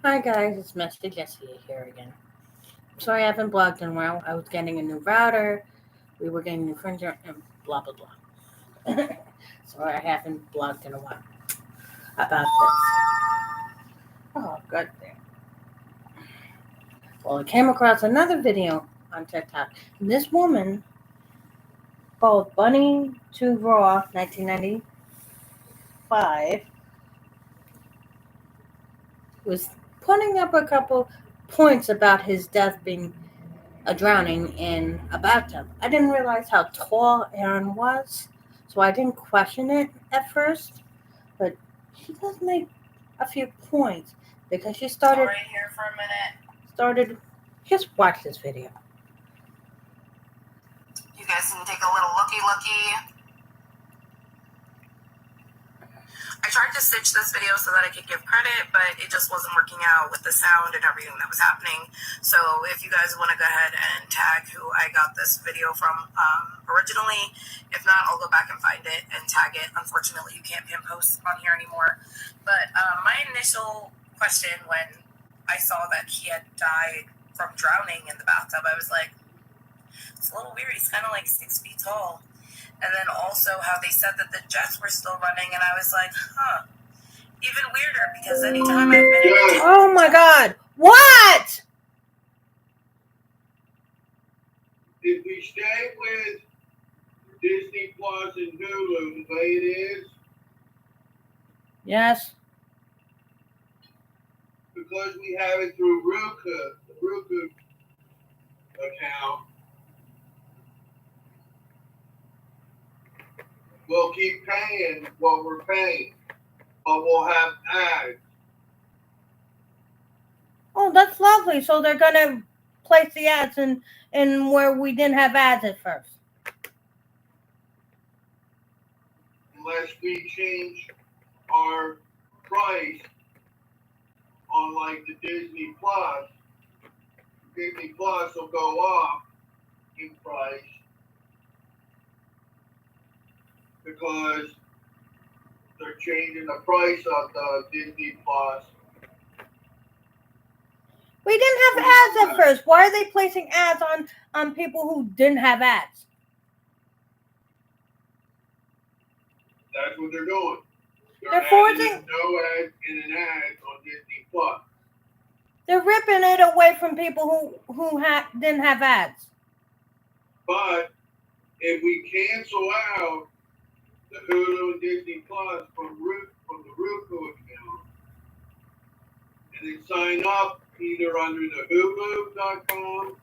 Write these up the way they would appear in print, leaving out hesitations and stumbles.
Hi guys, it's Master Jesse here again. Sorry I haven't blogged in a while. I was getting a new router, we were getting new furniture, and blah blah blah. Sorry I haven't blogged in a while about this. Oh, good thing. Well, I came across another video on TikTok. And this woman called Bunny to Raw 1995 was putting up a couple points about his death being a drowning in a bathtub. I didn't realize how tall Aaron was, so I didn't question it at first. But she does make a few points because she started. Right here for a minute. Started. Just watch this video. You guys can take a little looky. I tried to stitch this video so that I could give credit, but it just wasn't working out with the sound and everything that was happening. So if you guys want to go ahead and tag who I got this video from originally, if not, I'll go back and find it and tag it. Unfortunately, you can't pin posts on here anymore. But my initial question when I saw that he had died from drowning in the bathtub, I was like, it's a little weird. He's kind of like 6 feet tall. And then also how they said that the jets were still running, and I was like, even weirder because anytime I've been in Oh my God! What? If we stay with Disney Plus and Hulu the way it is, Yes. because we have it through the Roku account, we'll keep paying what we're paying, but we'll have ads. Oh, that's lovely. So they're gonna place the ads in where we didn't have ads at first. Unless we change our price on like the Disney Plus will go up in price because they're changing the price of the Disney Plus. We didn't have ads at first. Why are they placing ads on people who didn't have ads? That's what they're doing. They're forcing no ads and an ad on Disney Plus. They're ripping it away from people who didn't have ads. But if we cancel out the Hulu and Disney Plus from the Roku account, and then sign up either under the Hulu.com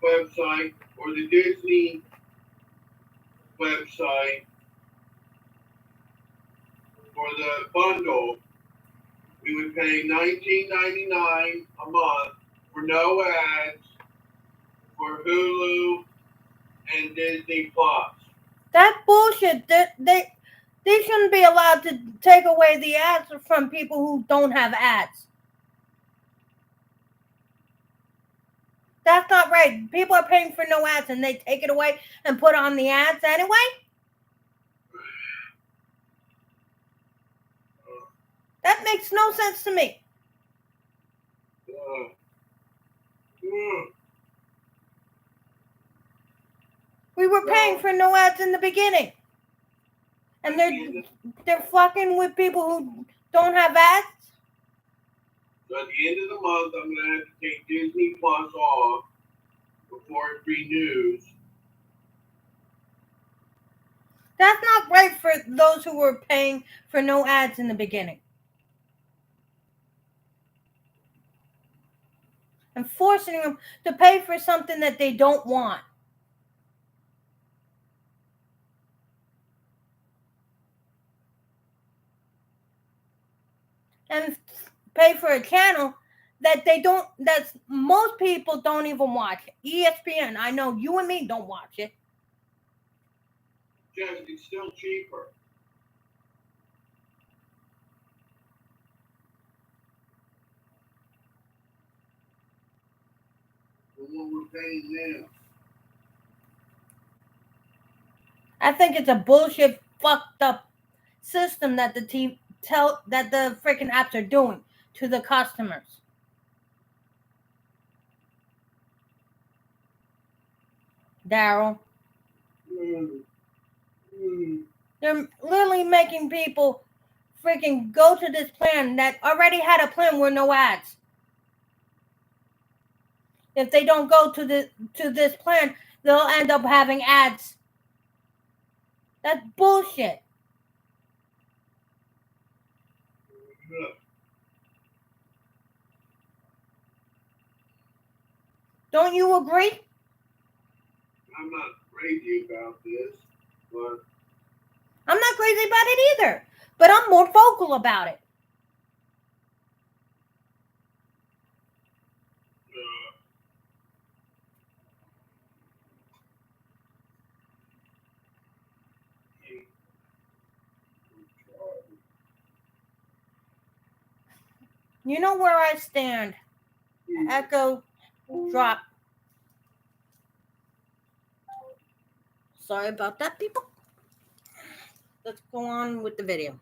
website or the Disney website for the bundle, we would pay $19.99 a month for no ads for Hulu and Disney Plus. That bullshit. They shouldn't be allowed to take away the ads from people who don't have ads. That's not right. People are paying for no ads and they take it away and put on the ads anyway? That makes no sense to me. We were paying for no ads in the beginning. And they're fucking with people who don't have ads? So at the end of the month, I'm going to have to take Disney Plus off before it renews. That's not right for those who were paying for no ads in the beginning. And forcing them to pay for something that they don't want. And pay for a channel that most people don't even watch. ESPN, I know you and me don't watch it. Just, it's still cheaper. Than what we're paying now. I think it's a bullshit, fucked up system that the freaking apps are doing to the customers. Daryl. Mm. Mm. They're literally making people freaking go to this plan that already had a plan with no ads. If they don't go to this plan, they'll end up having ads. That's bullshit. Yeah. Don't you agree? I'm not crazy about this, but I'm not crazy about it either, but I'm more vocal about it. You know where I stand. Echo drop. Sorry about that, people. Let's go on with the video.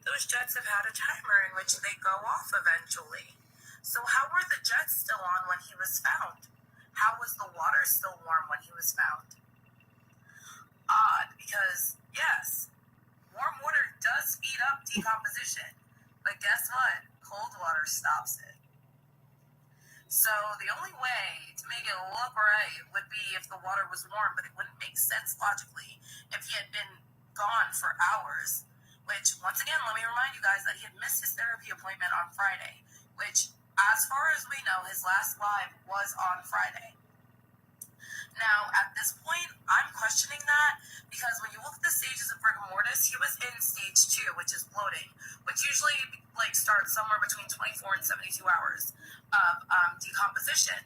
Those jets have had a timer in which they go off eventually. So how were the jets still on when he was found? How was the water still warm when he was found? Odd, because yes, warm water does speed up decomposition, but guess what? Cold water stops it. So the only way to make it look right would be if the water was warm, but it wouldn't make sense logically if he had been gone for hours. Which, once again, let me remind you guys that he had missed his therapy appointment on Friday, which, as far as we know, his last live was on Friday. Now, at this point, I'm questioning that because when you look at the stages of rigor mortis, he was in stage 2, which is bloating, which usually starts somewhere between 24 and 72 hours of decomposition.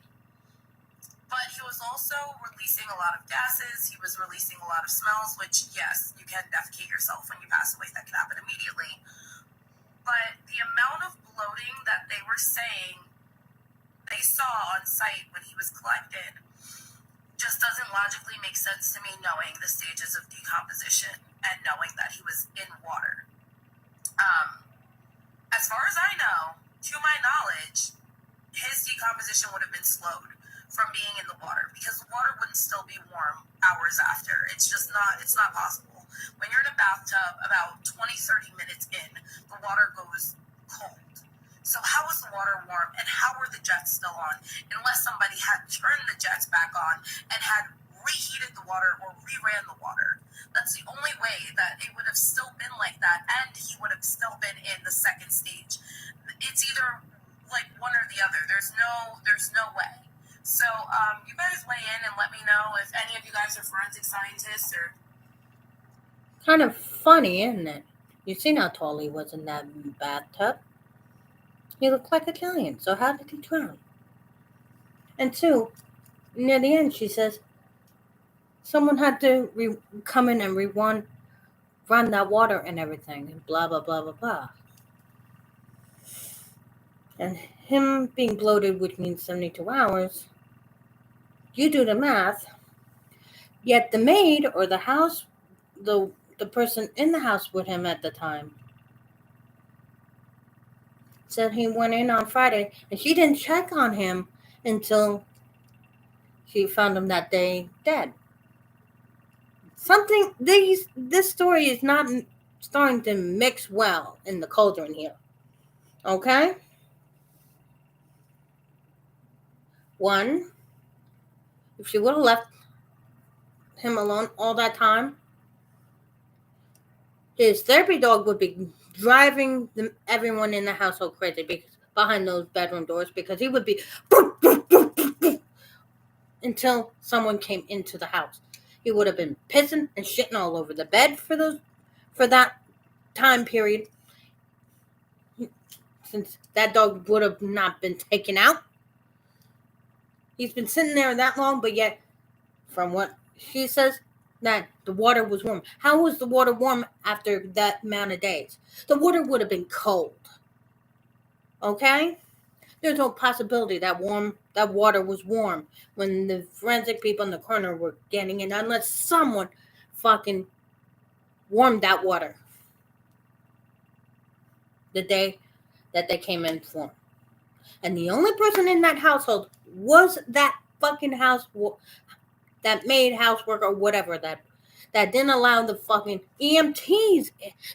But he was also releasing a lot of gases. He was releasing a lot of smells, which, yes, you can defecate yourself when you pass away. That can happen immediately. But the amount of bloating that they were saying they saw on site when he was collected just doesn't logically make sense to me, knowing the stages of decomposition and knowing that he was in water. As far as I know, to my knowledge, his decomposition would have been slowed from being in the water because the water wouldn't still be warm hours after. It's not possible. When you're in a bathtub, about 20-30 minutes in, the water goes cold. So how was the water warm and how were the jets still on? Unless somebody had turned the jets back on and had reheated the water or reran the water. That's the only way that it would have still been like that and he would have still been in the second stage. It's either like one or the other. There's no way. So you guys weigh in and let me know if any of you guys are forensic scientists or... Kind of funny, isn't it? You seen how tall he was in that bathtub? He looked like a giant, so how did he drown? And 2, near the end, she says, someone had to come in and run that water and everything, and blah, blah, blah, blah, blah. And him being bloated, which means 72 hours, you do the math, yet the maid or the house, the person in the house with him at the time, said he went in on Friday, and she didn't check on him until she found him that day dead. This story is not starting to mix well in the cauldron here. Okay? 1, if she would have left him alone all that time, his therapy dog would be driving everyone in the household crazy because behind those bedroom doors, because he would be until someone came into the house. He would have been pissing and shitting all over the bed for that time period, since that dog would have not been taken out. He's been sitting there that long, but yet, from what she says, that the water was warm. How was the water warm after that amount of days? The water would have been cold. Okay? There's no possibility that water was warm when the forensic people in the corner were getting it, unless someone fucking warmed that water the day that they came in for. And the only person in that household was that fucking that maid, housework, or whatever that didn't allow the fucking EMTs,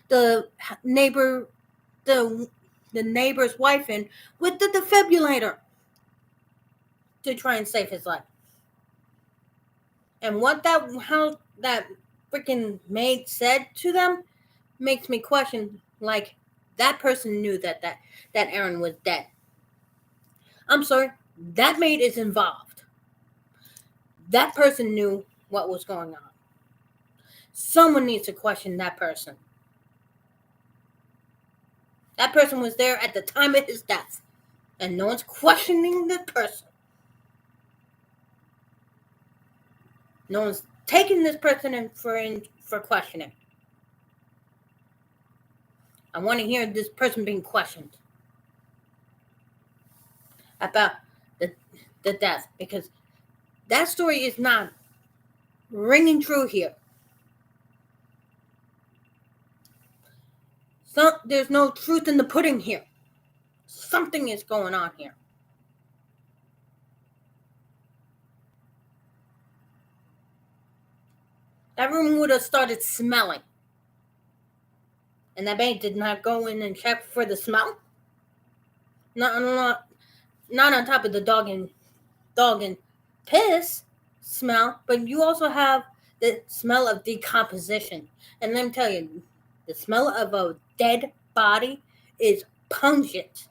the neighbor, the neighbor's wife in with the defibrillator to try and save his life. And how that freaking maid said to them makes me question, like, that person knew that Aaron was dead. I'm sorry, that maid is involved. That person knew what was going on. Someone needs to question that person. That person was there at the time of his death, and no one's questioning the person. No one's taking this person in for questioning. I want to hear this person being questioned about the death, because that story is not ringing true here. So there's no truth in the pudding here. Something is going on here. That room would have started smelling. And that maid did not go in and check for the smell. Not on top of the dog and piss smell, but you also have the smell of decomposition. And let me tell you, the smell of a dead body is pungent.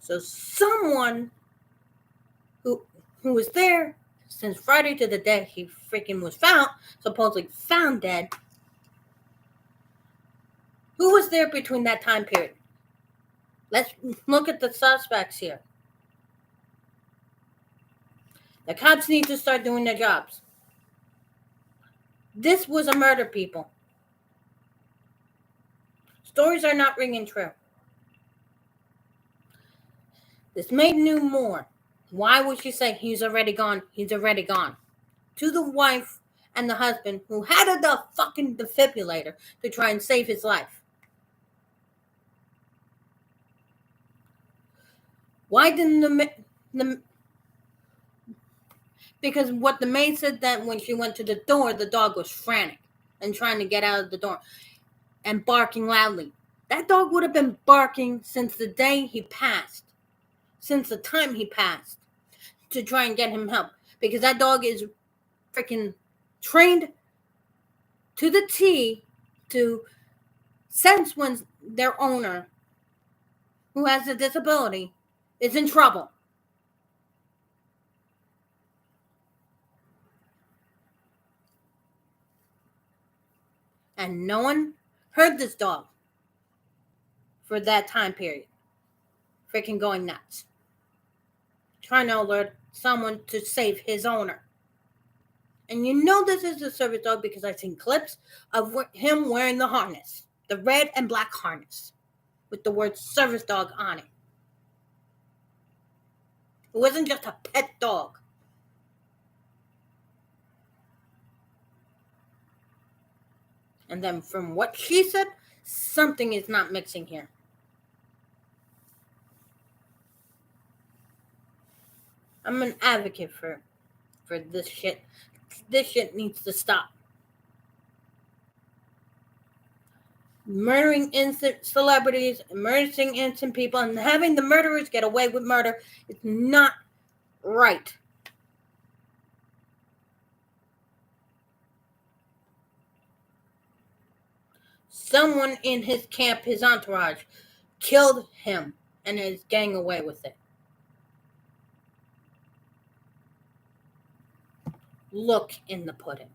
So someone who was there since Friday to the day he freaking was supposedly found dead. Who was there between that time period? Let's look at the suspects here. The cops need to start doing their jobs. This was a murder, people. Stories are not ringing true. This maid knew more. Why would she say he's already gone? He's already gone. To the wife and the husband who had the fucking defibrillator to try and save his life. Why didn't because what the maid said, that when she went to the door, the dog was frantic and trying to get out of the door and barking loudly. That dog would have been barking since the day he passed. Since the time he passed, to try and get him help, because that dog is freaking trained to the T to sense when their owner, who has a disability, is in trouble. And no one heard this dog for that time period. Freaking going nuts. Trying to alert someone to save his owner. And you know this is a service dog because I've seen clips of him wearing the harness. The red and black harness. With the word service dog on it. It wasn't just a pet dog. And then from what she said, something is not mixing here. I'm an advocate for this shit. This shit needs to stop. Murdering innocent celebrities, murdering innocent people, and having the murderers get away with murder is not right. Someone in his camp, his entourage, killed him and is getting away with it. Look in the pudding.